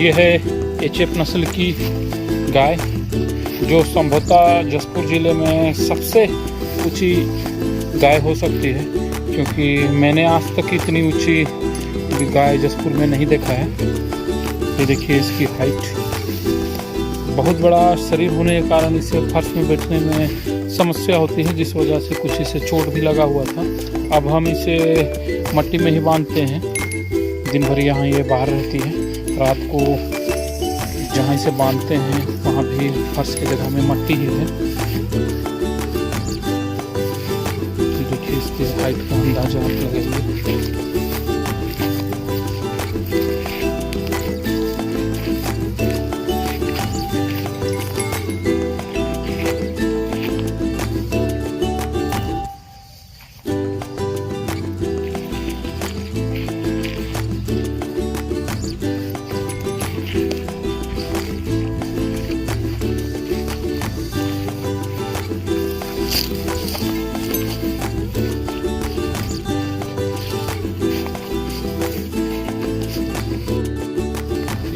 ये है एचएफ नस्ल की गाय जो संभवतः जसपुर ज़िले में सबसे ऊंची गाय हो सकती है, क्योंकि मैंने आज तक इतनी ऊंची गाय जसपुर में नहीं देखा है। ये देखिए इसकी हाइट, बहुत बड़ा शरीर होने के कारण इसे फर्श में बैठने में समस्या होती है, जिस वजह से कुछ इसे चोट भी लगा हुआ था। अब हम इसे मट्टी में ही बांधते हैं। दिन भर यहाँ ये बाहर रहती है। रात को जहाँ इसे बांधते हैं वहाँ भी फर्श की जगह में मट्टी ही है। देखिए इसकी हाइट का अंदाजा आप लगाइए।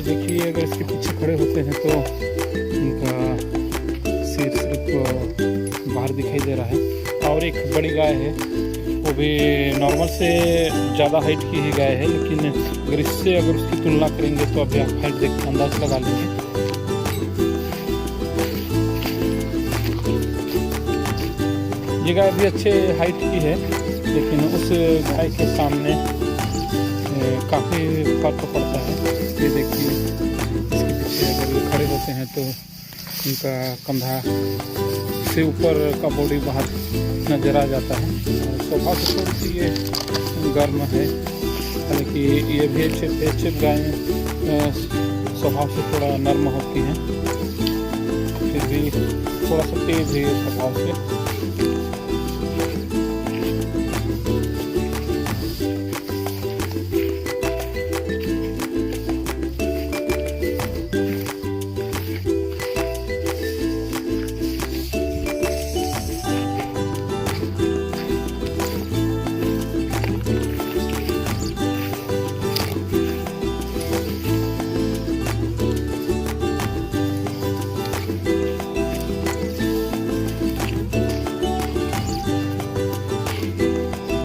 देखिए अगर इसके पीछे खड़े होते हैं तो इनका सिर सिर्फ बाहर दिखाई दे रहा है। और एक बड़ी गाय है, वो भी नॉर्मल से ज़्यादा हाइट की ही गाय है, लेकिन अगर इससे उसकी तुलना करेंगे तो अभी आप हाइट देख के अंदाज लगा लेंगे। ये गाय भी अच्छे हाइट की है, लेकिन उस गाय के सामने काफ़ी फर्क पड़ता है। ये देखिए इसके पीछे अगर ये खड़े होते हैं तो इनका कंधा से ऊपर का बॉडी बाहर नजर आ जाता है। स्वभाव से थोड़ी सी ये गर्म है, हालांकि ये भी अच्छे गायें स्वभाव से थोड़ा नर्म होती हैं, फिर भी थोड़ा सा तेज है स्वभाव से।